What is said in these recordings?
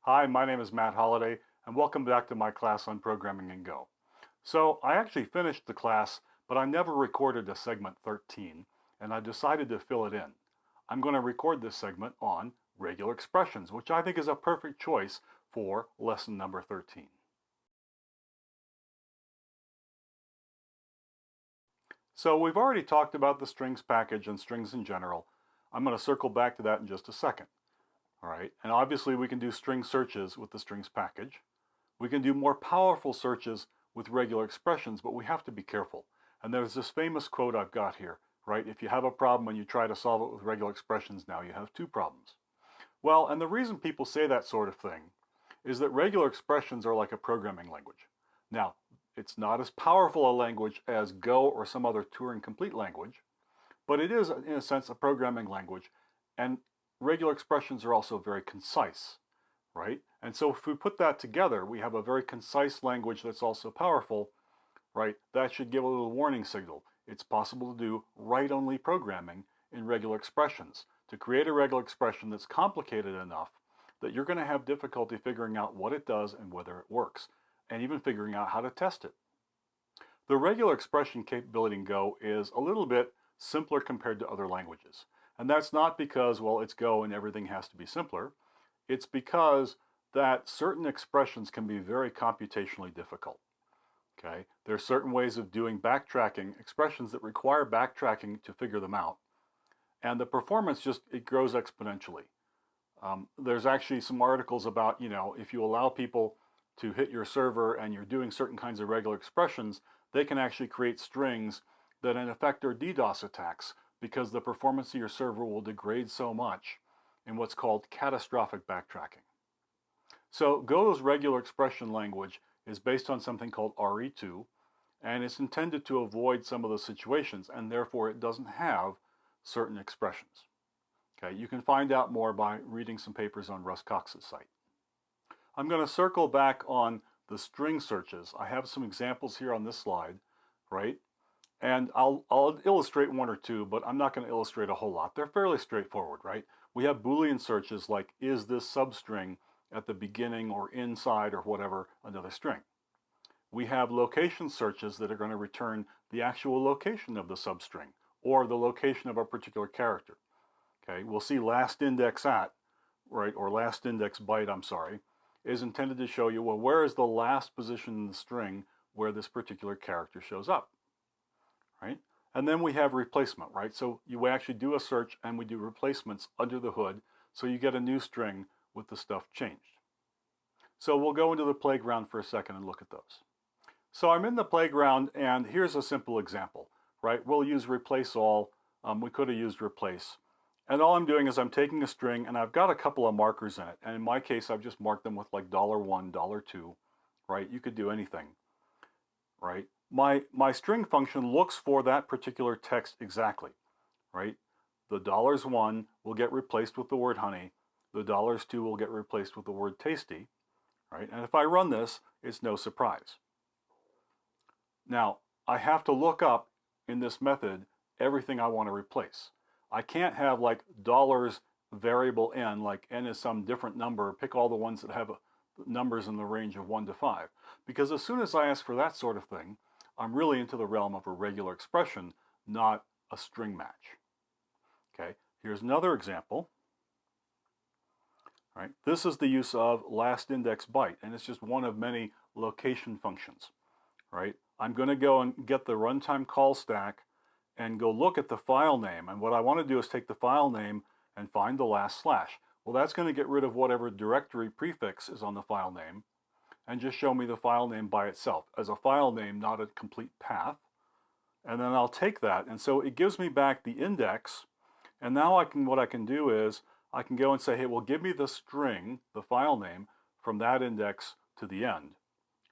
Hi, my name is Matt Holliday, and welcome back to my class on programming in Go. So I actually finished the class, but I never recorded a segment 13, and I decided to fill it in. I'm going to record this segment on regular expressions, which I think is a perfect choice for lesson number 13. So we've already talked about the strings package and strings in general. I'm going to circle back to that in just a second. All right, and obviously we can do string searches with the strings package. We can do more powerful searches with regular expressions, but we have to be careful. And there's this famous quote I've got here, right? If you have a problem and you try to solve it with regular expressions, now you have two problems. Well, and the reason people say that sort of thing is that regular expressions are like a programming language. Now, it's not as powerful a language as Go or some other Turing complete language, but it is, in a sense, a programming language. And regular expressions are also very concise, right? And so if we put that together, we have a very concise language that's also powerful, right? That should give a little warning signal. It's possible to do write-only programming in regular expressions, to create a regular expression that's complicated enough that you're going to have difficulty figuring out what it does and whether it works, and even figuring out how to test it. The regular expression capability in Go is a little bit simpler compared to other languages. And that's not because, well, it's Go and everything has to be simpler. It's because that certain expressions can be very computationally difficult. Okay? There are certain ways of doing backtracking, expressions that require backtracking to figure them out. And the performance it grows exponentially. There's actually some articles about, if you allow people to hit your server and you're doing certain kinds of regular expressions, they can actually create strings that in effect are DDoS attacks because the performance of your server will degrade so much in what's called catastrophic backtracking. So Go's regular expression language is based on something called RE2, and it's intended to avoid some of the situations, and therefore it doesn't have certain expressions. Okay, you can find out more by reading some papers on Russ Cox's site. I'm going to circle back on the string searches. I have some examples here on this slide, right? And I'll illustrate one or two, but I'm not going to illustrate a whole lot. They're fairly straightforward, right? We have Boolean searches like, is this substring at the beginning or inside or whatever another string? We have location searches that are going to return the actual location of the substring or the location of a particular character. Okay, we'll see last index at, right, or last index byte, I'm sorry, is intended to show you, well, where is the last position in the string where this particular character shows up, right? And then we have replacement, right? So you actually do a search and we do replacements under the hood, so you get a new string with the stuff changed. So we'll go into the playground for a second and look at those. So I'm in the playground and here's a simple example, right? We'll use replace all. We could have used replace. And all I'm doing is I'm taking a string and I've got a couple of markers in it. And in my case, I've just marked them with like $1, $2, right? You could do anything, right? My string function looks for that particular text exactly, right? The $1 will get replaced with the word honey. The $2 will get replaced with the word tasty, right? And if I run this, it's no surprise. Now, I have to look up in this method everything I want to replace. I can't have like $variable n, like n is some different number, pick all the ones that have numbers in the range of 1 to 5. Because as soon as I ask for that sort of thing, I'm really into the realm of a regular expression, not a string match. Okay, here's another example. Right, this is the use of last index byte, and it's just one of many location functions. Right, I'm going to go and get the runtime call stack and go look at the file name. And what I want to do is take the file name and find the last slash. Well, that's going to get rid of whatever directory prefix is on the file name and just show me the file name by itself as a file name, not a complete path. And then I'll take that. And so it gives me back the index. And now what I can do is I can go and say, hey, well, give me the string, the file name, from that index to the end.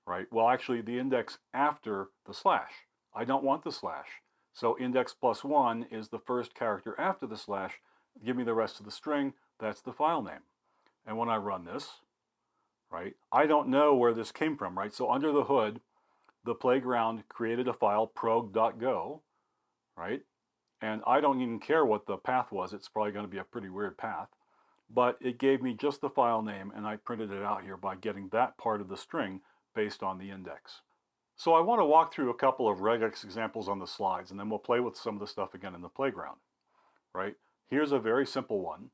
Right? Well, actually, the index after the slash. I don't want the slash. So index +1 is the first character after the slash. Give me the rest of the string. That's the file name. And when I run this, right, I don't know where this came from, right? So under the hood, the playground created a file, prog.go, right? And I don't even care what the path was. It's probably going to be a pretty weird path, but it gave me just the file name, and I printed it out here by getting that part of the string based on the index. So I want to walk through a couple of regex examples on the slides, and then we'll play with some of the stuff again in the playground, right? Here's a very simple one.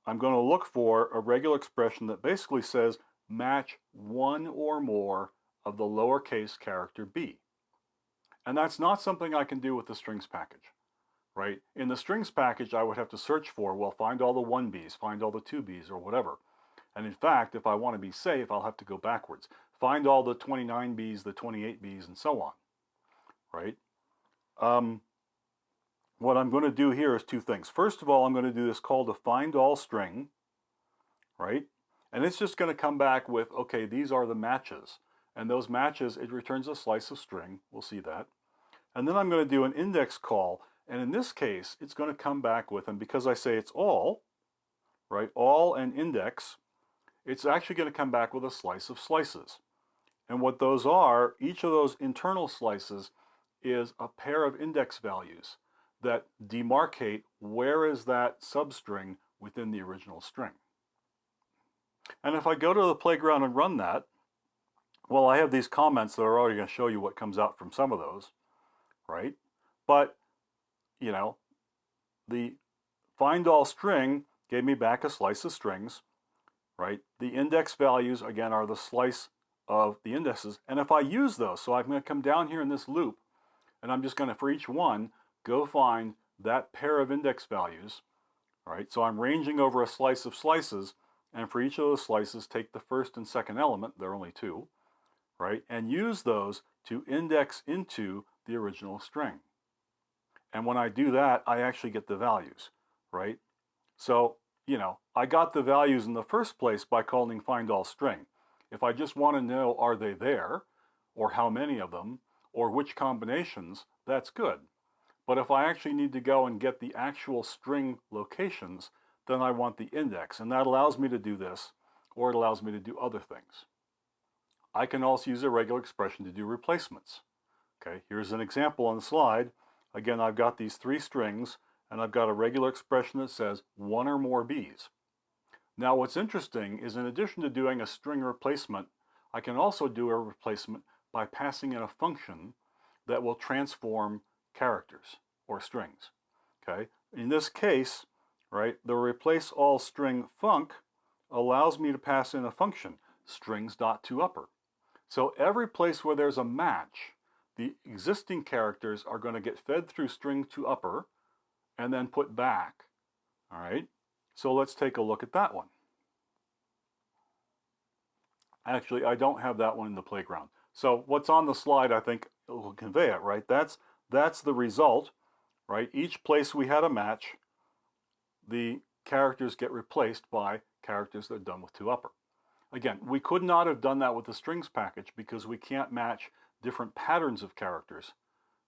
I'm going to look for a regular expression that basically says match one or more of the lowercase character b. And that's not something I can do with the strings package, right? In the strings package, I would have to search for, well, find all the 1b's, find all the 2b's, or whatever. And in fact, if I want to be safe, I'll have to go backwards. Find all the 29b's, the 28b's, and so on, right? What I'm going to do here is two things. First of all, I'm going to do this call to find all string, right? And it's just going to come back with, okay, these are the matches. And those matches, it returns a slice of string. We'll see that. And then I'm going to do an index call. And in this case, it's going to come back with, and because I say it's all, right, all and index, it's actually going to come back with a slice of slices. And what those are, each of those internal slices is a pair of index values that demarcate where is that substring within the original string. And if I go to the playground and run that, well, I have these comments that are already going to show you what comes out from some of those, right? But, you know, the find all string gave me back a slice of strings, right? The index values, again, are the slice of the indexes. And if I use those, so I'm going to come down here in this loop, and I'm just going to, for each one, go find that pair of index values, right? So I'm ranging over a slice of slices, and for each of those slices, take the first and second element, there are only two, right? And use those to index into the original string. And when I do that, I actually get the values, right? So, you know, I got the values in the first place by calling find all string. If I just want to know, are they there, or how many of them, or which combinations, that's good. But if I actually need to go and get the actual string locations, then I want the index, and that allows me to do this, or it allows me to do other things. I can also use a regular expression to do replacements. Okay, here's an example on the slide. Again, I've got these three strings, and I've got a regular expression that says one or more b's. Now what's interesting is, in addition to doing a string replacement, I can also do a replacement by passing in a function that will transform characters or strings. Okay, in this case, right, the replace all string func allows me to pass in a function, strings.toUpper. So every place where there's a match, the existing characters are going to get fed through string to upper and then put back. All right, so let's take a look at that one. Actually, I don't have that one in the playground. So what's on the slide, I think, will convey it, right? That's the result, right? Each place we had a match, the characters get replaced by characters that are done with toUpper. Again, we could not have done that with the strings package because we can't match different patterns of characters.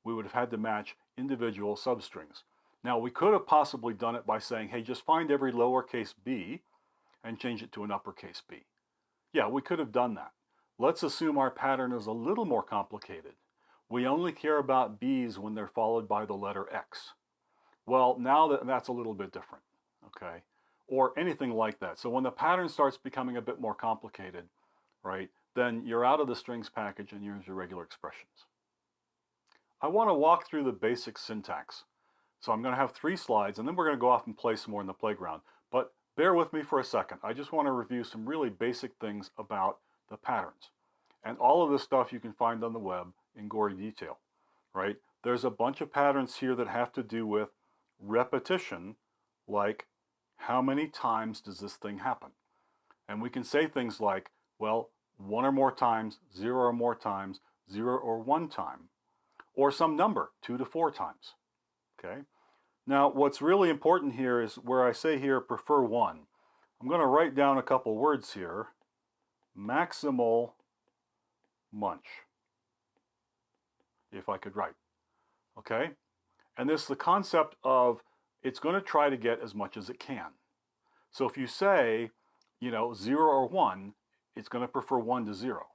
We would have had to match individual substrings. Now, we could have possibly done it by saying, hey, just find every lowercase b and change it to an uppercase b. Yeah, we could have done that. Let's assume our pattern is a little more complicated. We only care about b's when they're followed by the letter x. Well, now that's a little bit different, okay? Or anything like that. So when the pattern starts becoming a bit more complicated, right, then you're out of the strings package and use your regular expressions. I want to walk through the basic syntax. So I'm going to have 3 slides, and then we're going to go off and play some more in the playground. But bear with me for a second. I just want to review some really basic things about the patterns. And all of this stuff you can find on the web in gory detail, right? There's a bunch of patterns here that have to do with repetition, like how many times does this thing happen? And we can say things like, well, 1 or more times, 0 or more times, 0 or 1 time, or some number, 2 to 4 times, okay? Now, what's really important here is where I say here, prefer 1. I'm going to write down a couple words here. Maximal munch, if I could write, okay? And this is the concept of it's going to try to get as much as it can. So if you say, you know, 0 or 1, it's going to prefer 1 to 0.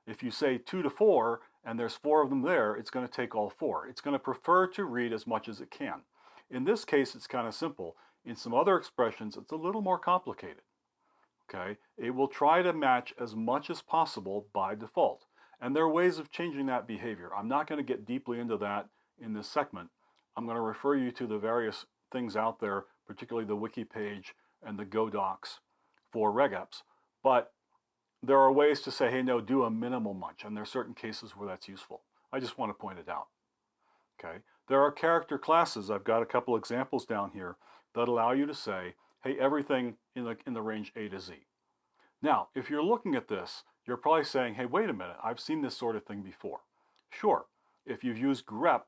If you say 2 to 4, and there's 4 of them there, it's going to take all 4. It's going to prefer to read as much as it can. In this case, it's kind of simple. In some other expressions, it's a little more complicated. Okay, it will try to match as much as possible by default. And there are ways of changing that behavior. I'm not going to get deeply into that in this segment. I'm going to refer you to the various things out there, particularly the wiki page and the Go docs for regexp. But there are ways to say, hey, no, do a minimal match, and there are certain cases where that's useful. I just want to point it out. Okay, there are character classes. I've got a couple examples down here that allow you to say, hey, everything in the range A to Z. Now, if you're looking at this, you're probably saying, hey, wait a minute, I've seen this sort of thing before. Sure, if you've used grep,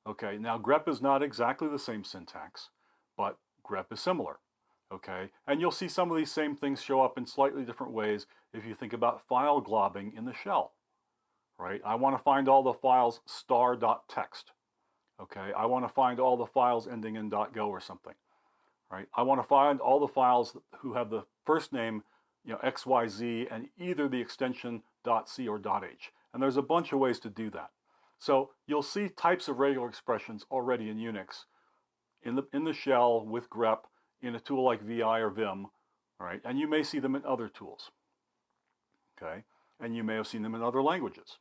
okay, now grep is not exactly the same syntax, but grep is similar, okay? And you'll see some of these same things show up in slightly different ways if you think about file globbing in the shell, right? I want to find all the files star.txt, okay? I want to find all the files ending in .go or something, right? I want to find all the files who have the first name, you know, XYZ and either the extension .c or .h. And there's a bunch of ways to do that. So you'll see types of regular expressions already in Unix in the shell with grep in a tool like VI or Vim, right? And you may see them in other tools, okay? And you may have seen them in other languages.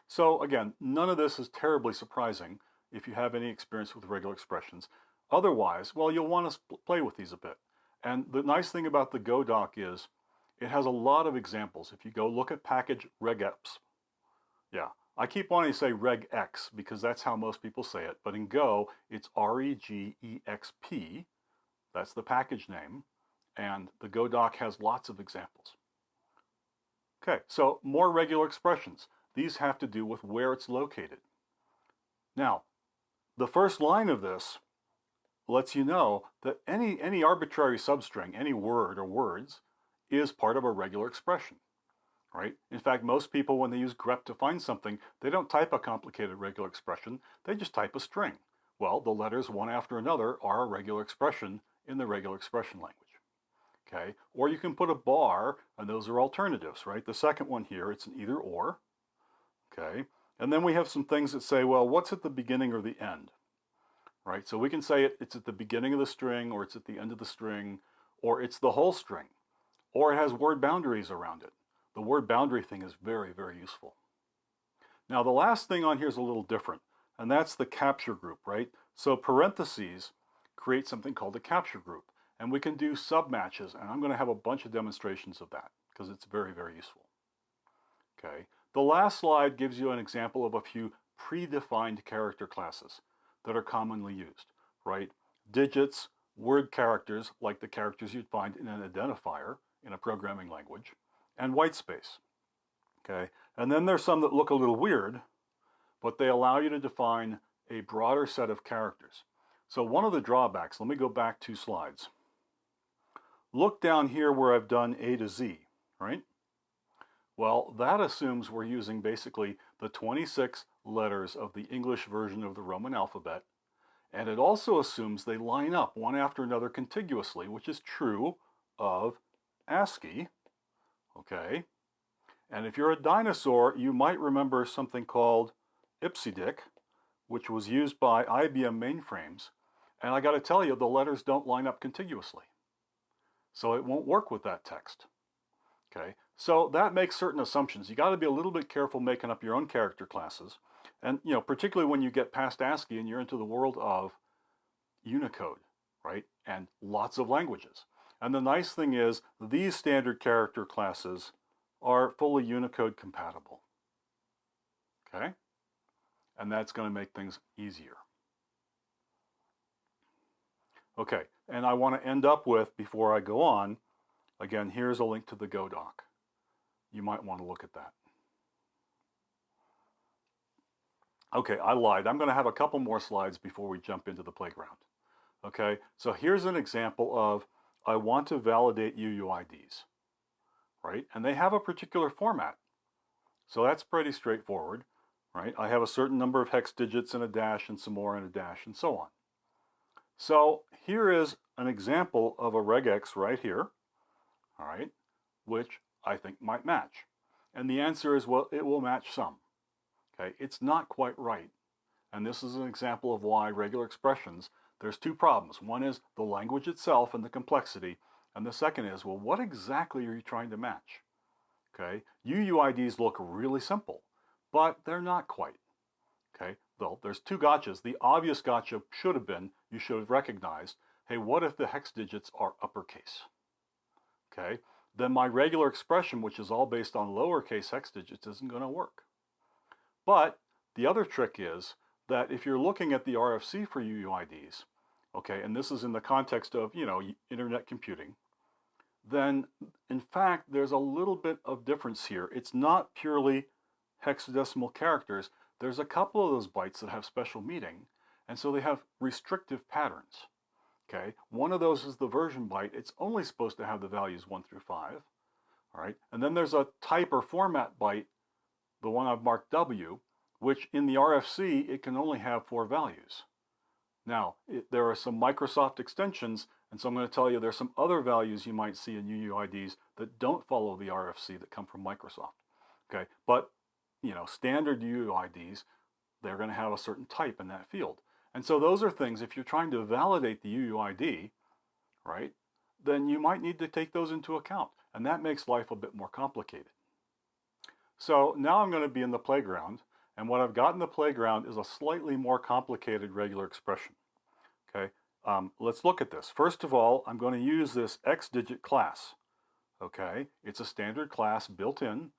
So again, none of this is terribly surprising if you have any experience with regular expressions. Otherwise, well, you'll want to play with these a bit. And the nice thing about the Go doc is it has a lot of examples. If you go look at package regexp, yeah, I keep wanting to say regexp because that's how most people say it, but in Go, it's regexp. That's the package name, and the Go doc has lots of examples. Okay, so more regular expressions. These have to do with where it's located. Now, the first line of this lets you know that any arbitrary substring, any word or words, is part of a regular expression, right? In fact, most people, when they use grep to find something, they don't type a complicated regular expression, they just type a string. Well, the letters one after another are a regular expression in the regular expression language, okay? Or you can put a bar, and those are alternatives, right? The second one here, it's an either or, okay? And then we have some things that say, well, what's at the beginning or the end? Right, so we can say it's at the beginning of the string, or it's at the end of the string, or it's the whole string, or it has word boundaries around it. The word boundary thing is very, very useful. Now, the last thing on here is a little different, and that's the capture group, right? So parentheses create something called a capture group, and we can do submatches, and I'm going to have a bunch of demonstrations of that because it's very, very useful. Okay, the last slide gives you an example of a few predefined character classes that are commonly used, right? Digits, word characters, like the characters you'd find in an identifier in a programming language, and whitespace, okay? And then there's some that look a little weird, but they allow you to define a broader set of characters. So one of the drawbacks, let me go back 2 slides. Look down here where I've done A to Z, right? Well, that assumes we're using basically the 26 letters of the English version of the Roman alphabet, and it also assumes they line up one after another contiguously, which is true of ASCII, okay? And if you're a dinosaur, you might remember something called IPSIDIC, which was used by IBM mainframes, and I got to tell you, the letters don't line up contiguously, so it won't work with that text. Okay, so that makes certain assumptions. You got to be a little bit careful making up your own character classes, and you know, particularly when you get past ASCII and you're into the world of Unicode, right? And lots of languages. And the nice thing is, these standard character classes are fully Unicode compatible. Okay, and that's going to make things easier. Okay, and I want to end up with, before I go on, again, here's a link to the Go doc. You might want to look at that. Okay, I lied. I'm going to have a couple more slides before we jump into the playground. Okay, so here's an example of, I want to validate UUIDs, right? And they have a particular format. So that's pretty straightforward, right? I have a certain number of hex digits and a dash and some more and a dash and so on. So here is an example of a regex right here, all right, which I think might match. And the answer is, well, it will match some. Okay, it's not quite right. And this is an example of why regular expressions, there's two problems. One is the language itself and the complexity, and the second is, well, what exactly are you trying to match? Okay, UUIDs look really simple, but they're not quite. Okay, well, there's two gotchas. The obvious gotcha should have been, you should have recognized, hey, what if the hex digits are uppercase? Okay, then my regular expression, which is all based on lowercase hex digits, isn't going to work. But the other trick is that if you're looking at the RFC for UUIDs, okay, and this is in the context of, internet computing, then in fact there's a little bit of difference here. It's not purely hexadecimal characters. There's a couple of those bytes that have special meaning, and so they have restrictive patterns. Okay, one of those is the version byte. It's only supposed to have the values 1 through 5. All right, and then there's a type or format byte, the one I've marked W, which in the RFC it can only have 4 values. Now, there are some Microsoft extensions, and so I'm going to tell you there's some other values you might see in UUIDs that don't follow the RFC that come from Microsoft. Okay, but standard UUIDs, they're going to have a certain type in that field. And so those are things, if you're trying to validate the UUID, right, then you might need to take those into account. And that makes life a bit more complicated. So now I'm going to be in the playground, and what I've got in the playground is a slightly more complicated regular expression. Okay, let's look at this. First of all, I'm going to use this X-digit class. Okay, it's a standard class built in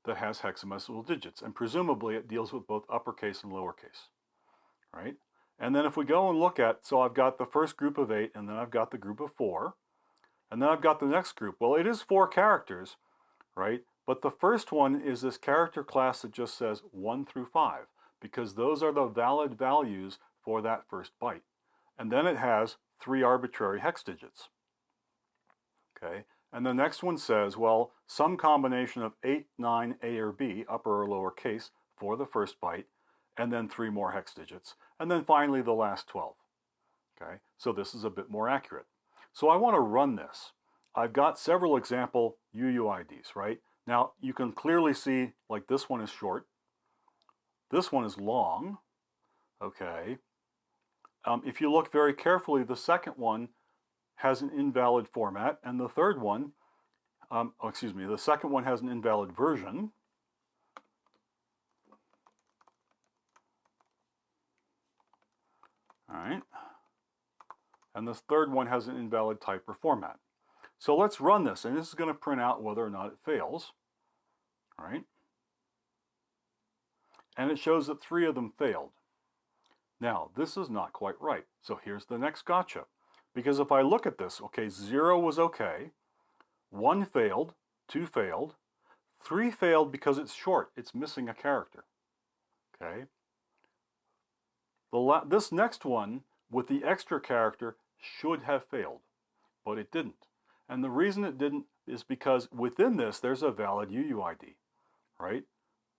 that has hexadecimal digits, and presumably it deals with both uppercase and lowercase, right? And then if we go and look at, so I've got the first group of 8, and then I've got the group of 4, and then I've got the next group. Well, it is 4 characters, right? But the first one is this character class that just says 1 through 5, because those are the valid values for that first byte. And then it has 3 arbitrary hex digits. Okay, and the next one says, well, some combination of 8, 9, A or B, upper or lower case, for the first byte, and then 3 more hex digits, and then finally the last 12. Okay, so this is a bit more accurate. So I want to run this. I've got several example UUIDs, right? Now you can clearly see, like, this one is short, this one is long, okay. If you look very carefully, the second one has an invalid format, and the third one, the second one has an invalid version. All right, and this third one has an invalid type or format. So let's run this, and this is going to print out whether or not it fails. All right, and it shows that 3 of them failed. Now, this is not quite right. So here's the next gotcha. Because if I look at this, okay, 0 was okay, 1 failed, 2 failed, 3 failed because it's short, it's missing a character. Okay. This next one with the extra character should have failed, but it didn't. And the reason it didn't is because within this there's a valid UUID, right?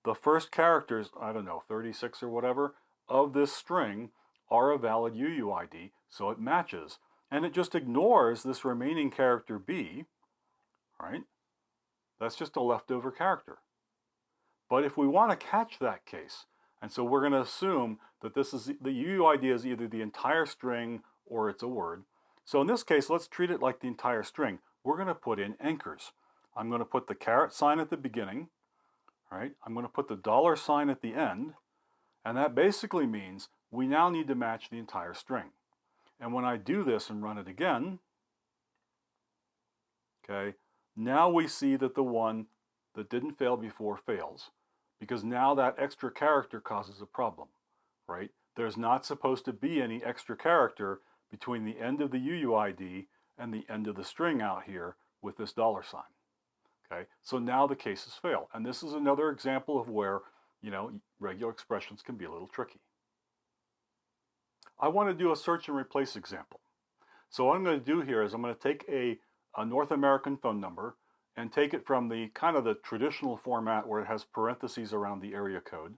The first characters, I don't know, 36 or whatever, of this string are a valid UUID, so it matches. And it just ignores this remaining character B, right? That's just a leftover character. But if we want to catch that case, and so we're going to assume that this is the UUID is either the entire string or it's a word. So in this case, let's treat it like the entire string. We're going to put in anchors. I'm going to put the caret sign at the beginning, right? I'm going to put the dollar sign at the end, and that basically means we now need to match the entire string. And when I do this and run it again, okay, now we see that the one that didn't fail before fails, because now that extra character causes a problem, right? There's not supposed to be any extra character between the end of the UUID and the end of the string out here with this dollar sign. Okay, so now the cases fail. And this is another example of where, regular expressions can be a little tricky. I want to do a search and replace example. So what I'm going to do here is I'm going to take a North American phone number and take it from the kind of the traditional format where it has parentheses around the area code,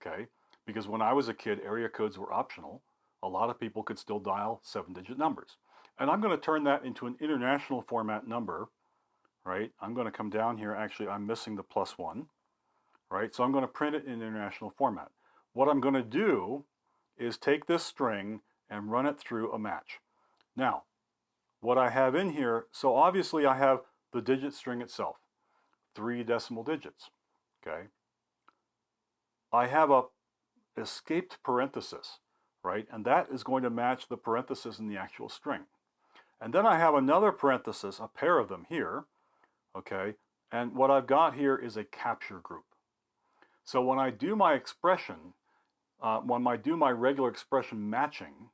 okay? Because when I was a kid, area codes were optional. A lot of people could still dial 7-digit numbers. And I'm going to turn that into an international format number, right? I'm going to come down here. Actually, I'm missing the +1, right? So I'm going to print it in international format. What I'm going to do is take this string and run it through a match. Now, what I have in here, so obviously I have the digit string itself, 3 decimal digits, okay? I have a escaped parenthesis, right? And that is going to match the parenthesis in the actual string. And then I have another parenthesis, a pair of them here, okay? And what I've got here is a capture group. So when I do my expression, when I do my regular expression matching,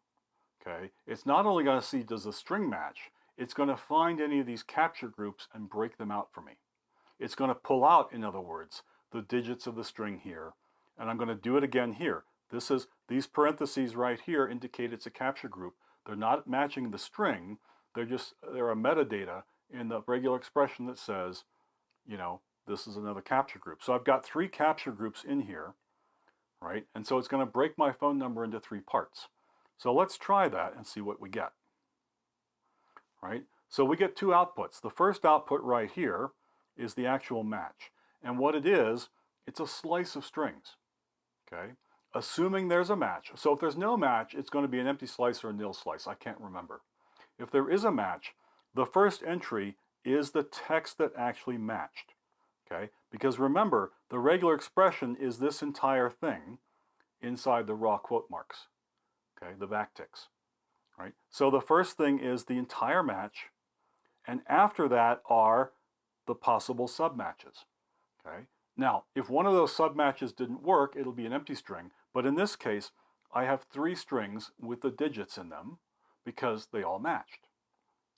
okay, it's not only going to see does the string match, it's going to find any of these capture groups and break them out for me. It's going to pull out, in other words, the digits of the string here. And I'm going to do it again here. These parentheses right here indicate it's a capture group. They're not matching the string. They're a metadata in the regular expression that says, you know, this is another capture group. So I've got 3 capture groups in here, right? And so it's going to break my phone number into 3 parts. So let's try that and see what we get, right? So we get 2 outputs. The first output right here is the actual match. And what it is, it's a slice of strings, okay? Assuming there's a match. So if there's no match, it's going to be an empty slice or a nil slice. I can't remember. If there is a match, the first entry is the text that actually matched, okay? Because remember, the regular expression is this entire thing inside the raw quote marks, okay, the backticks, right? So the first thing is the entire match, and after that are the possible submatches, okay? Now, if one of those submatches didn't work, it'll be an empty string, but in this case, I have 3 strings with the digits in them because they all matched,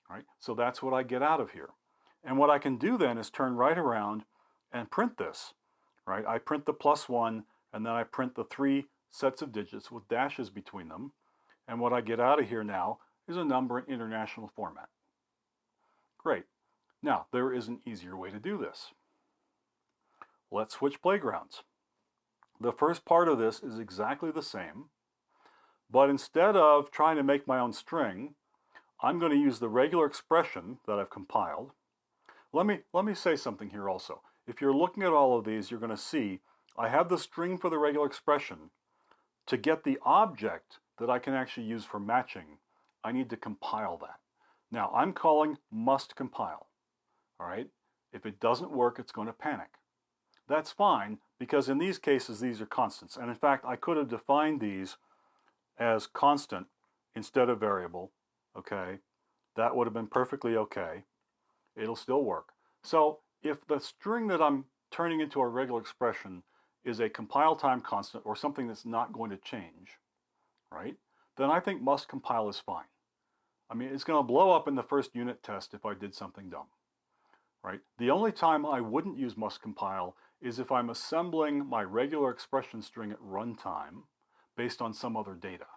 right? So that's what I get out of here. And what I can do then is turn right around and print this, right? I print the +1, and then I print the 3 sets of digits with dashes between them. And what I get out of here now is a number in international format. Great. Now, there is an easier way to do this. Let's switch playgrounds. The first part of this is exactly the same, but instead of trying to make my own string, I'm going to use the regular expression that I've compiled. Let me say something here also. If you're looking at all of these, you're going to see I have the string for the regular expression. To get the object that I can actually use for matching, I need to compile that. Now, I'm calling must compile, all right? If it doesn't work, it's going to panic. That's fine, because in these cases, these are constants. And in fact, I could have defined these as constant instead of variable, okay? That would have been perfectly okay. It'll still work. So if the string that I'm turning into a regular expression is a compile time constant or something that's not going to change, right? Then I think must compile is fine. I mean, it's going to blow up in the first unit test if I did something dumb, right? The only time I wouldn't use must compile is if I'm assembling my regular expression string at runtime based on some other data,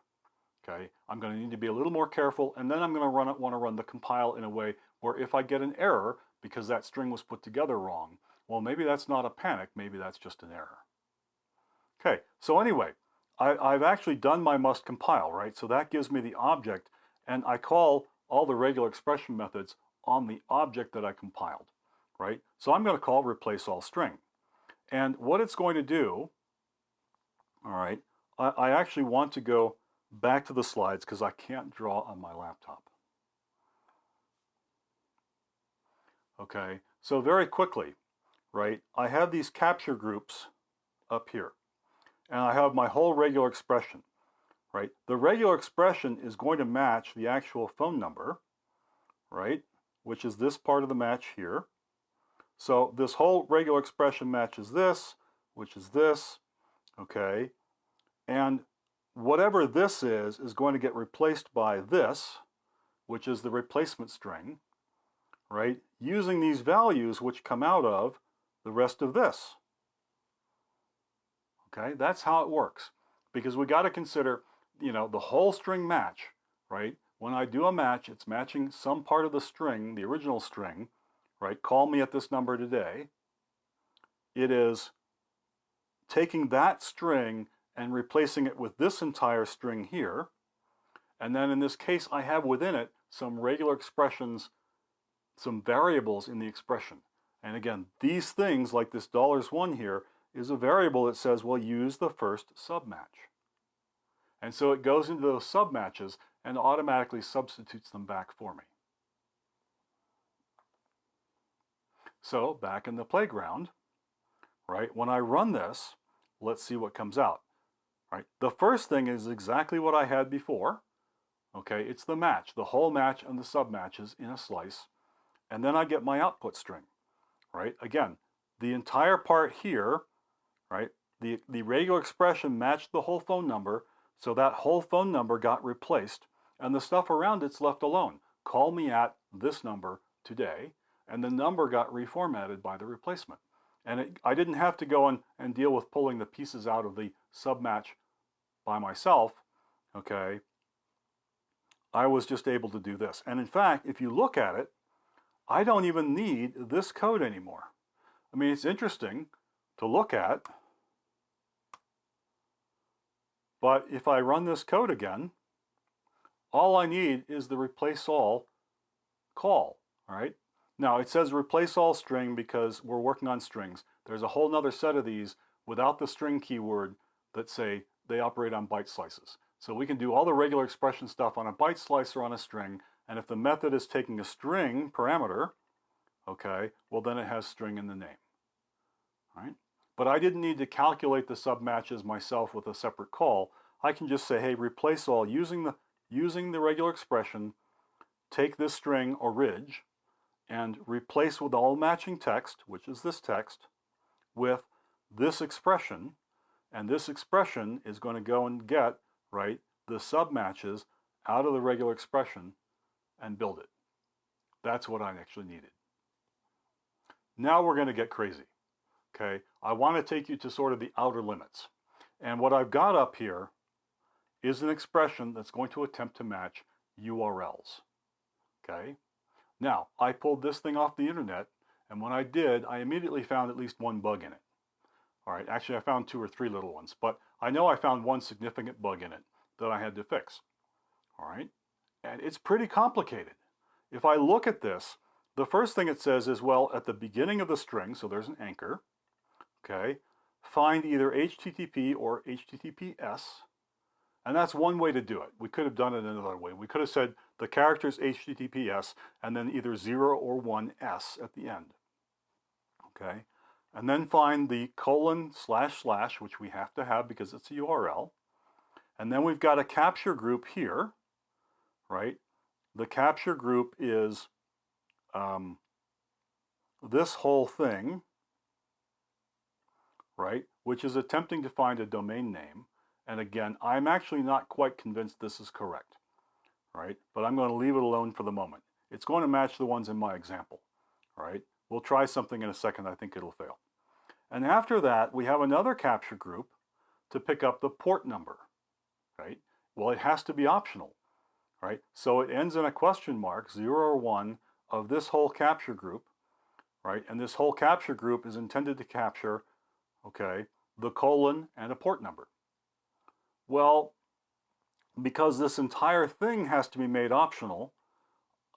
okay? I'm going to need to be a little more careful, and then I'm going to want to run the compile in a way where if I get an error because that string was put together wrong, well, maybe that's not a panic, maybe that's just an error. Okay, so anyway, I've actually done my must compile, right? So that gives me the object, and I call all the regular expression methods on the object that I compiled, right? So I'm going to call replace all string. And what it's going to do, all right, I actually want to go back to the slides because I can't draw on my laptop. Okay, so very quickly, right, I have these capture groups up here. And I have my whole regular expression, right? The regular expression is going to match the actual phone number, right? Which is this part of the match here. So this whole regular expression matches this, which is this, okay? And whatever this is going to get replaced by this, which is the replacement string, right? Using these values which come out of the rest of this. Okay, that's how it works. Because we got to consider, you know, the whole string match, right? When I do a match, it's matching some part of the string, the original string, right? Call me at this number today. It is taking that string and replacing it with this entire string here. And then in this case, I have within it some regular expressions, some variables in the expression. And again, these things like this $1 here is a variable that says, well, use the first submatch. And so it goes into those submatches and automatically substitutes them back for me. So back in the playground, right, when I run this, let's see what comes out. Right, the first thing is exactly what I had before. Okay, it's the match, the whole match and the submatches in a slice. And then I get my output string, right? Again, the entire part here, right, the regular expression matched the whole phone number, so that whole phone number got replaced, and the stuff around it's left alone. Call me at this number today, and the number got reformatted by the replacement. And I didn't have to go and deal with pulling the pieces out of the submatch by myself, okay? I was just able to do this. And in fact, if you look at it, I don't even need this code anymore. I mean, it's interesting to look at, but if I run this code again, all I need is the replace all call, all right? Now, it says replace all string because we're working on strings. There's a whole nother set of these without the string keyword that say they operate on byte slices. So we can do all the regular expression stuff on a byte slice or on a string, and if the method is taking a string parameter, okay, well then it has string in the name, right? But I didn't need to calculate the submatches myself with a separate call. I can just say, hey, replace all using the regular expression, take this string or reg, and replace with all matching text, which is this text, with this expression, and this expression is going to go and get, right, the submatches out of the regular expression and build it. That's what I actually needed. Now we're going to get crazy, okay? I want to take you to sort of the outer limits. And what I've got up here is an expression that's going to attempt to match URLs, okay? Now, I pulled this thing off the internet, and when I did, I immediately found at least one bug in it. All right, actually I found 2 or 3 little ones, but I know I found one significant bug in it that I had to fix. All right, and it's pretty complicated. If I look at this, the first thing it says is, well, at the beginning of the string, so there's an anchor, okay, find either HTTP or HTTPS, and that's one way to do it. We could have done it another way. We could have said the characters HTTPS and then either 0 or 1S at the end, okay? And then find the :/ which we have to have because it's a URL. And then we've got a capture group here, right? The capture group is this whole thing, right? Which is attempting to find a domain name. And again, I'm actually not quite convinced this is correct, right? But I'm going to leave it alone for the moment. It's going to match the ones in my example, right? We'll try something in a second. I think it'll fail. And after that, we have another capture group to pick up the port number, right? Well, it has to be optional, right? So it ends in a question mark, 0 or 1, of this whole capture group, right? And this whole capture group is intended to capture, okay, the : and a port number. Well, because this entire thing has to be made optional,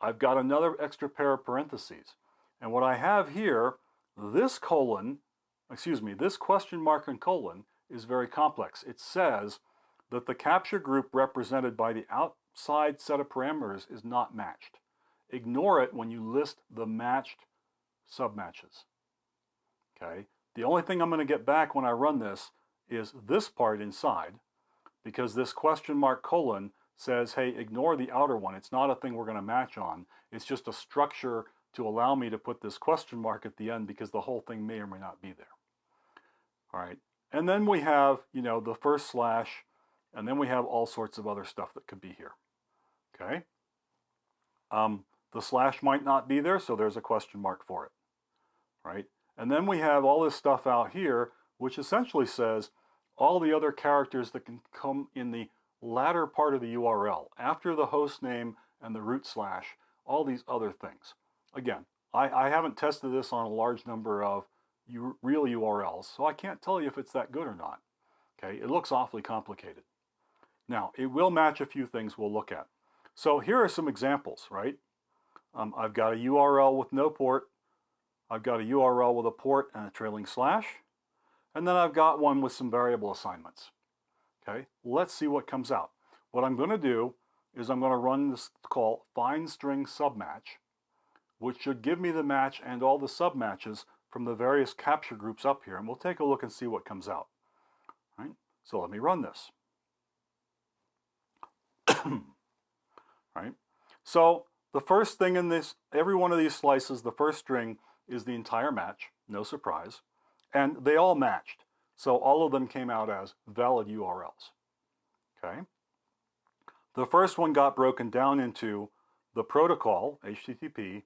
I've got another extra pair of parentheses. And what I have here, this question mark and colon is very complex. It says that the capture group represented by the outside set of parameters is not matched. Ignore it when you list the matched submatches. Okay? The only thing I'm going to get back when I run this is this part inside, because this question mark : says, hey, ignore the outer one. It's not a thing we're going to match on. It's just a structure to allow me to put this question mark at the end because the whole thing may or may not be there. All right, and then we have, you know, the first slash, and then we have all sorts of other stuff that could be here. Okay, the slash might not be there, so there's a question mark for it. Right, and then we have all this stuff out here, which essentially says all the other characters that can come in the latter part of the URL, after the host name and the root slash, all these other things. Again, I haven't tested this on a large number of real URLs, so I can't tell you if it's that good or not. Okay, it looks awfully complicated. Now, it will match a few things we'll look at. So here are some examples, right? I've got a URL with no port. I've got a URL with a port and a trailing slash. And then I've got one with some variable assignments. Okay, let's see what comes out. What I'm going to do is I'm going to run this call find string submatch, which should give me the match and all the submatches from the various capture groups up here, and we'll take a look and see what comes out. All right, so let me run this. Right, so the first thing in this, every one of these slices, the first string is the entire match, no surprise, and they all matched. So all of them came out as valid URLs. Okay. The first one got broken down into the protocol, HTTP,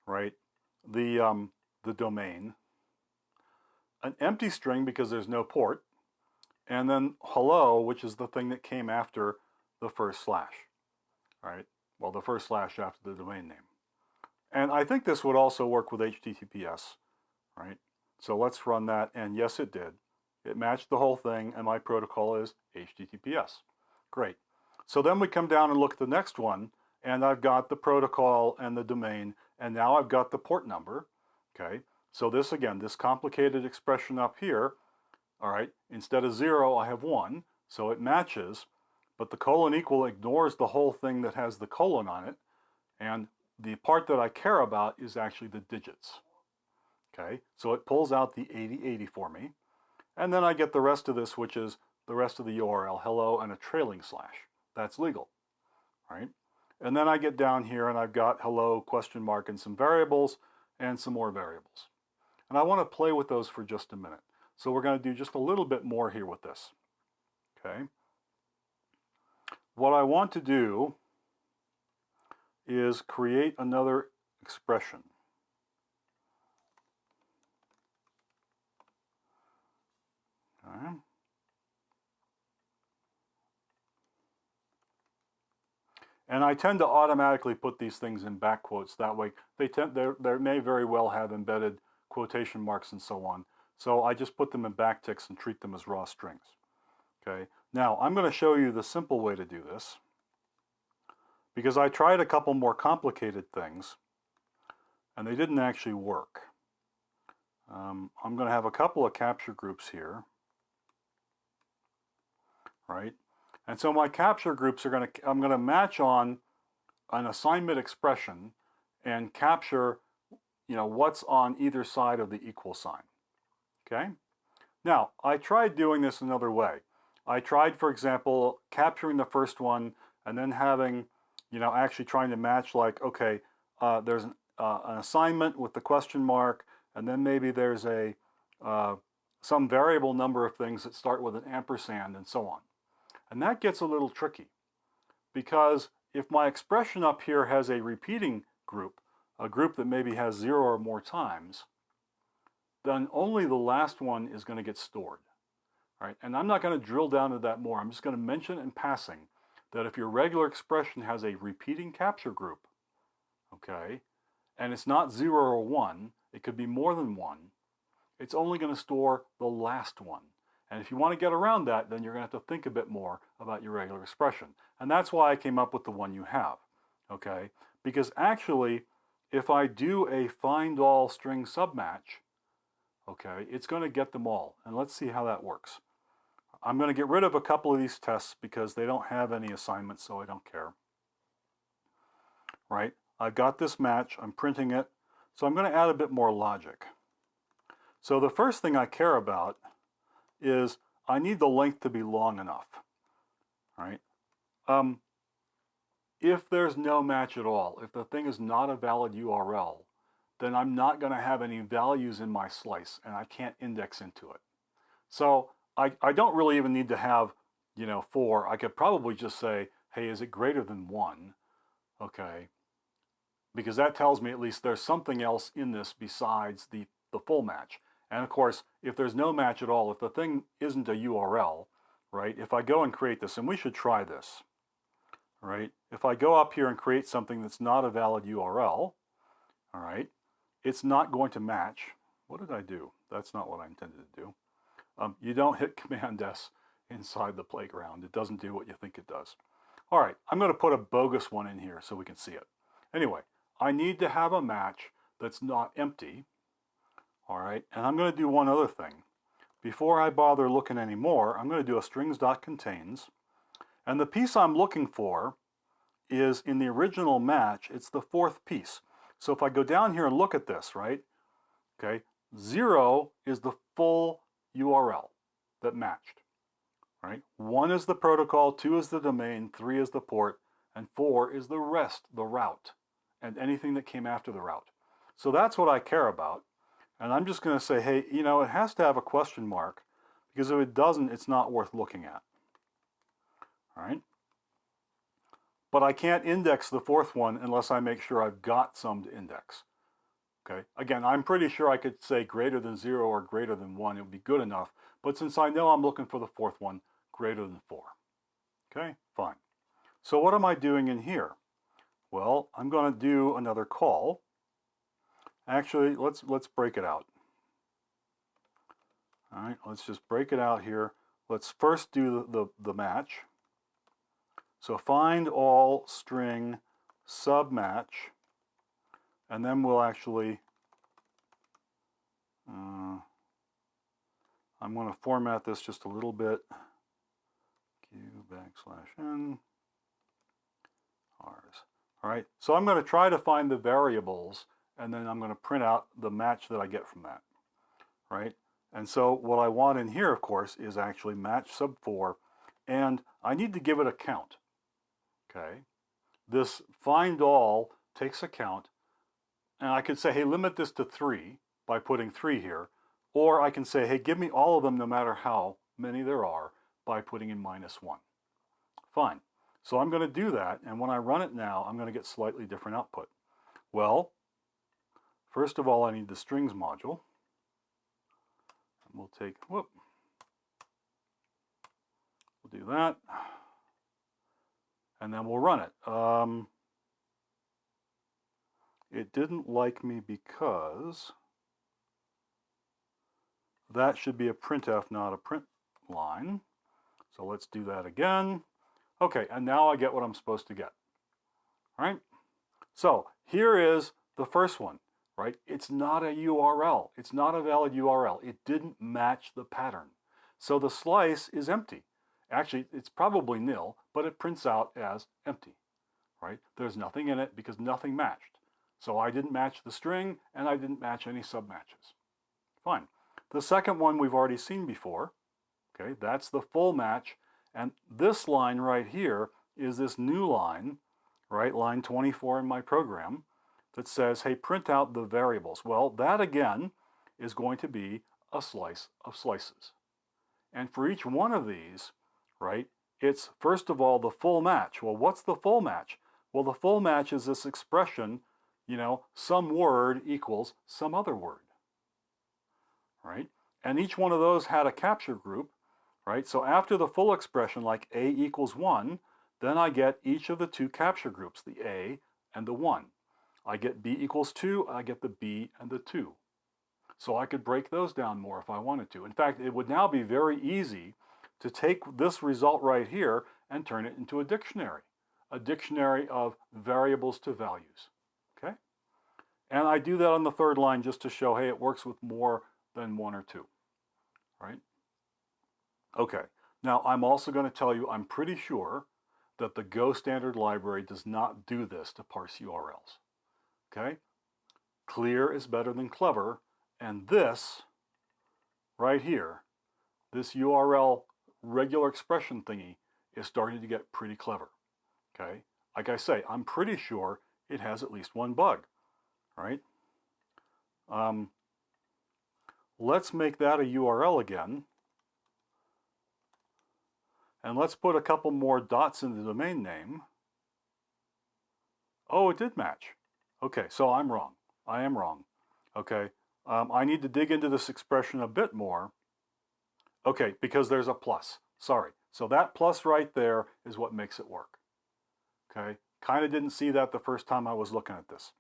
right? The domain, an empty string because there's no port, and then hello, which is the thing that came after the first slash, right? Well, the first slash after the domain name. And I think this would also work with HTTPS, right? So let's run that, and yes, it did. It matched the whole thing, and my protocol is HTTPS. Great. So then we come down and look at the next one, and I've got the protocol and the domain, and now I've got the port number, okay? So this, again, this complicated expression up here, all right, instead of 0, I have 1, so it matches, but the colon equal ignores the whole thing that has the colon on it, and the part that I care about is actually the digits, okay? So it pulls out the 8080 for me, and then I get the rest of this, which is the rest of the URL, hello, and a trailing slash. That's legal, right? And then I get down here and I've got hello, question mark, and some variables, and some more variables. And I want to play with those for just a minute. So we're going to do just a little bit more here with this, okay? What I want to do is create another expression. Okay. And I tend to automatically put these things in back quotes. That way, they may very well have embedded quotation marks and so on. So I just put them in backticks and treat them as raw strings. Okay. Now I'm going to show you the simple way to do this, because I tried a couple more complicated things, and they didn't actually work. I'm going to have a couple of capture groups here, right? And so my capture groups are I'm going to match on an assignment expression and capture, what's on either side of the equal sign. Okay? Now, I tried doing this another way. I tried, for example, capturing the first one and then having, actually trying to match, like, okay, there's an assignment with the question mark, and then maybe there's some variable number of things that start with an ampersand and so on. And that gets a little tricky, because if my expression up here has a repeating group, a group that maybe has 0 or more times, then only the last one is going to get stored, right? And I'm not going to drill down to that more. I'm just going to mention in passing that if your regular expression has a repeating capture group, okay, and it's not 0 or 1, it could be more than 1, it's only going to store the last one. And if you want to get around that, then you're going to have to think a bit more about your regular expression. And that's why I came up with the one you have, okay? Because actually, if I do a find all string submatch, okay, it's going to get them all. And let's see how that works. I'm going to get rid of a couple of these tests because they don't have any assignments, so I don't care. Right? I've got this match. I'm printing it. So I'm going to add a bit more logic. So the first thing I care about is I need the length to be long enough, right? If there's no match at all, if the thing is not a valid URL, then I'm not going to have any values in my slice, and I can't index into it. So I don't really even need to have, 4. I could probably just say, hey, is it greater than 1? Okay, because that tells me at least there's something else in this besides the full match. And of course, if there's no match at all, if the thing isn't a URL, right, if I go and create this, and we should try this, right, if I go up here and create something that's not a valid URL, all right, it's not going to match. What did I do? That's not what I intended to do. You don't hit Command-S inside the playground. It doesn't do what you think it does. All right, I'm going to put a bogus one in here so we can see it. Anyway, I need to have a match that's not empty. All right, and I'm going to do one other thing. before I bother looking anymore, I'm going to do a strings.contains. And the piece I'm looking for is in the original match, it's the fourth piece. So if I go down here and look at this, right? Okay, 0 is the full URL that matched, right? 1 is the protocol, 2 is the domain, 3 is the port, and 4 is the rest, the route, and anything that came after the route. So that's what I care about. And I'm just going to say, hey, you know, it has to have a question mark, because if it doesn't, it's not worth looking at. All right? But I can't index the fourth one unless I make sure I've got some to index. Okay, again, I'm pretty sure I could say greater than 0 or greater than 1. It would be good enough. But since I know I'm looking for the fourth one, greater than 4. Okay, fine. So what am I doing in here? Well, I'm going to do another call. Actually, let's break it out. All right, let's just break it out here. Let's first do the match. So find all string submatch, and then we'll actually, I'm going to format this just a little bit. Q\n rs. All right, so I'm going to try to find the variables, and then I'm going to print out the match that I get from that, right? And so what I want in here, of course, is actually match sub4, and I need to give it a count. Okay, this find all takes a count, and I could say, hey, limit this to 3 by putting 3 here, or I can say, hey, give me all of them no matter how many there are by putting in -1. Fine. So I'm going to do that, and when I run it now, I'm going to get slightly different output. Well, first of all, I need the strings module. And we'll take, we'll do that. And then we'll run it. It didn't like me because that should be a printf, not a print line. So let's do that again. Okay, and now I get what I'm supposed to get. All right? So here is the first one, right? It's not a URL. It's not a valid URL. It didn't match the pattern. So the slice is empty. Actually, it's probably nil, but it prints out as empty, right? There's nothing in it because nothing matched. So I didn't match the string, and I didn't match any submatches. Fine. The second one we've already seen before. Okay, that's the full match. And this line right here is this new line, right, line 24 in my program, that says, hey, print out the variables. Well, that again is going to be a slice of slices. And for each one of these, right, it's first of all the full match. Well, what's the full match? Well, the full match is this expression, you know, some word equals some other word, right? And each one of those had a capture group, right? So after the full expression, like a equals 1, then I get each of the 2 capture groups, the a and the 1. I get b equals 2, I get the b and the 2. So I could break those down more if I wanted to. In fact, it would now be very easy to take this result right here and turn it into a dictionary of variables to values, okay? And I do that on the third line just to show, hey, it works with more than 1 or 2, right? Okay, now I'm also going to tell you I'm pretty sure that the Go standard library does not do this to parse URLs, okay? Clear is better than clever, and this right here, this URL regular expression thingy is starting to get pretty clever, okay? Like I say, I'm pretty sure it has at least one bug, right? Let's make that a URL again. And let's put a couple more dots in the domain name. Oh, it did match. Okay, so I'm wrong. I am wrong. Okay, I need to dig into this expression a bit more. Okay, because there's a plus. Sorry. So that plus right there is what makes it work. Okay, kind of didn't see that the first time I was looking at this.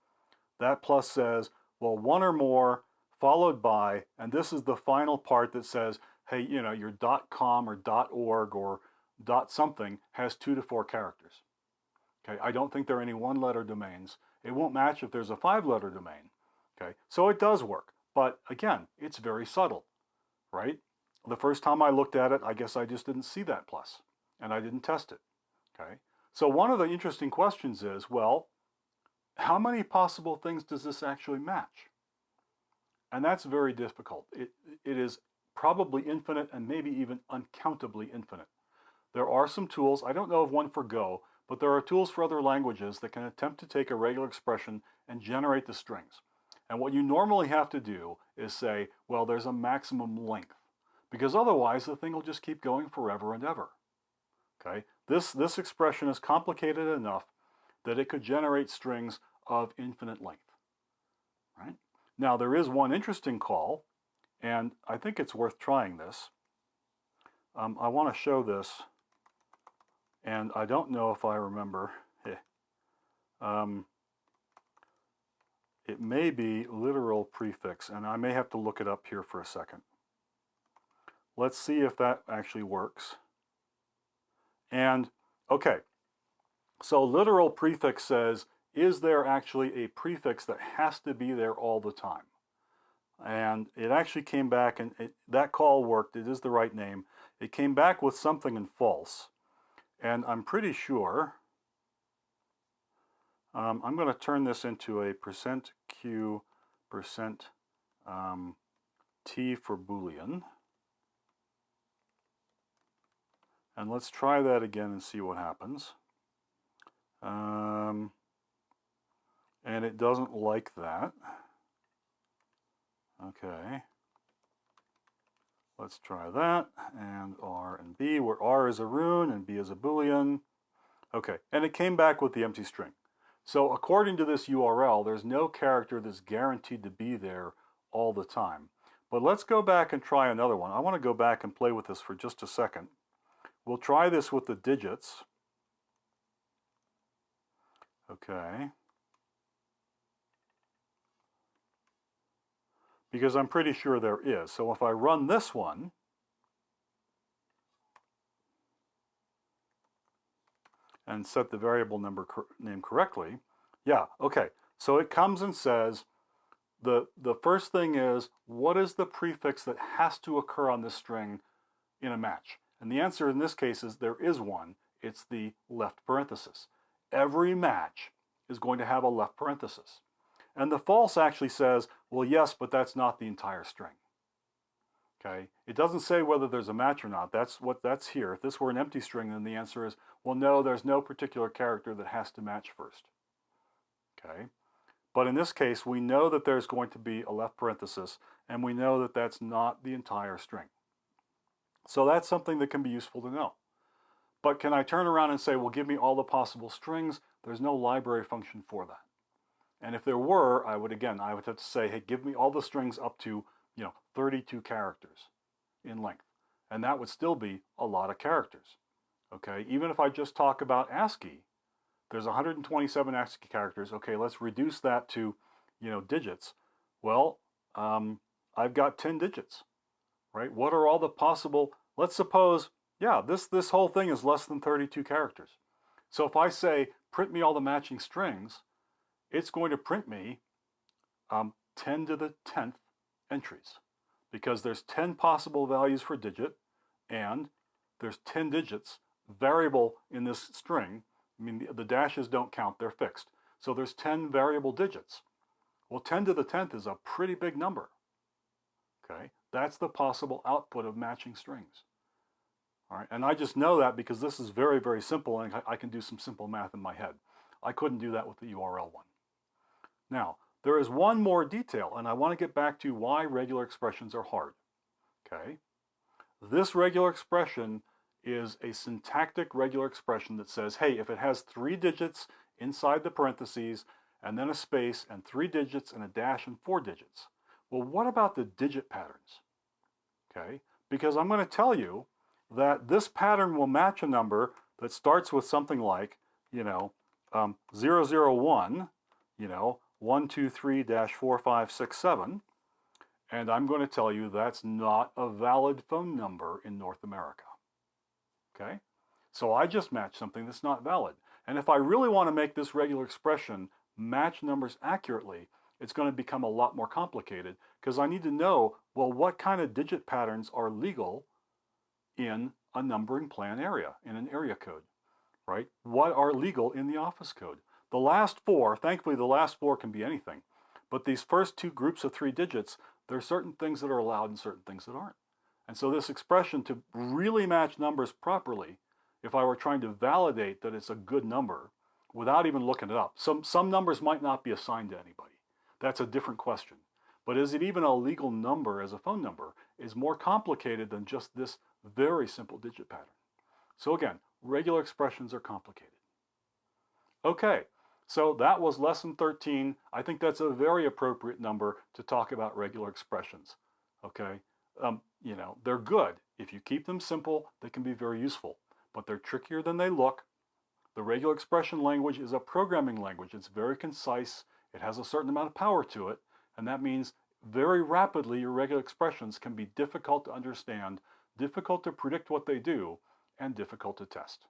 That plus says, well, 1 or more followed by, and this is the final part that says, hey, you know, your .com or .org or .something has 2 to 4 characters. Okay, I don't think there are any 1-letter domains. It won't match if there's a 5-letter domain. Okay, so it does work, but again, it's very subtle, right? The first time I looked at it, I guess I just didn't see that plus, and I didn't test it. Okay. So one of the interesting questions is, well, how many possible things does this actually match? And that's very difficult. It is probably infinite and maybe even uncountably infinite. There are some tools, I don't know of one for Go, but there are tools for other languages that can attempt to take a regular expression and generate the strings. And what you normally have to do is say, well, there's a maximum length, because otherwise the thing will just keep going forever and ever. Okay? This expression is complicated enough that it could generate strings of infinite length. Right? Now, there is one interesting call, and I think it's worth trying this. I want to show this, and I don't know if I remember. It may be literal prefix, and I may have to look it up here for a second. Let's see if that actually works. And, okay, so literal prefix says, is there actually a prefix that has to be there all the time? And it actually came back, and that call worked. It is the right name. It came back with something in false. And I'm pretty sure, I'm going to turn this into a %q %t for Boolean. And let's try that again and see what happens. And it doesn't like that. Okay. Let's try that, and R and B, where R is a rune and B is a Boolean. Okay, and it came back with the empty string. So according to this URL, there's no character that's guaranteed to be there all the time. But let's go back and try another one. I want to go back and play with this for just a second. We'll try this with the digits. Okay. Because I'm pretty sure there is. So if I run this one, and set the variable name correctly, yeah, okay. So it comes and says, the first thing is, what is the prefix that has to occur on this string in a match? And the answer in this case is there is one. It's the left parenthesis. Every match is going to have a left parenthesis. And the false actually says, well, yes, but that's not the entire string. Okay? It doesn't say whether there's a match or not. That's here. If this were an empty string, then the answer is, well, no, there's no particular character that has to match first. Okay? But in this case, we know that there's going to be a left parenthesis, and we know that that's not the entire string. So that's something that can be useful to know. But can I turn around and say, well, give me all the possible strings? There's no library function for that. And if there were, I would have to say, hey, give me all the strings up to, 32 characters in length. And that would still be a lot of characters. Okay, even if I just talk about ASCII, there's 127 ASCII characters. Okay, let's reduce that to, digits. Well, I've got 10 digits, right? What are all the possible, let's suppose, yeah, this whole thing is less than 32 characters. So if I say, print me all the matching strings, it's going to print me 10 to the 10th entries, because there's 10 possible values for digit, and there's 10 digits variable in this string. I mean, the dashes don't count, they're fixed. So there's 10 variable digits. Well, 10 to the 10th is a pretty big number. Okay, that's the possible output of matching strings. All right, and I just know that because this is very, very simple, and I can do some simple math in my head. I couldn't do that with the URL one. Now, there is one more detail, and I want to get back to why regular expressions are hard. Okay, this regular expression is a syntactic regular expression that says, hey, if it has 3 digits inside the parentheses, and then a space, and 3 digits, and a dash, and 4 digits. Well, what about the digit patterns? Okay, because I'm going to tell you that this pattern will match a number that starts with something like, 001, 1, 2, 3-4, 5, 6, 7. And I'm going to tell you that's not a valid phone number in North America. Okay? So I just matched something that's not valid. And if I really want to make this regular expression match numbers accurately, it's going to become a lot more complicated because I need to know, well, what kind of digit patterns are legal in a numbering plan area, in an area code, right? What are legal in the office code? The last four, thankfully the last four can be anything, but these first two groups of 3 digits, there are certain things that are allowed and certain things that aren't. And so this expression, to really match numbers properly, if I were trying to validate that it's a good number without even looking it up, some numbers might not be assigned to anybody. That's a different question. But is it even a legal number as a phone number is more complicated than just this very simple digit pattern. So again, regular expressions are complicated. Okay, so that was lesson 13. I think that's a very appropriate number to talk about regular expressions. Okay, you know, they're good. If you keep them simple, they can be very useful, but they're trickier than they look. The regular expression language is a programming language. It's very concise. It has a certain amount of power to it, and that means very rapidly your regular expressions can be difficult to understand, difficult to predict what they do, and difficult to test.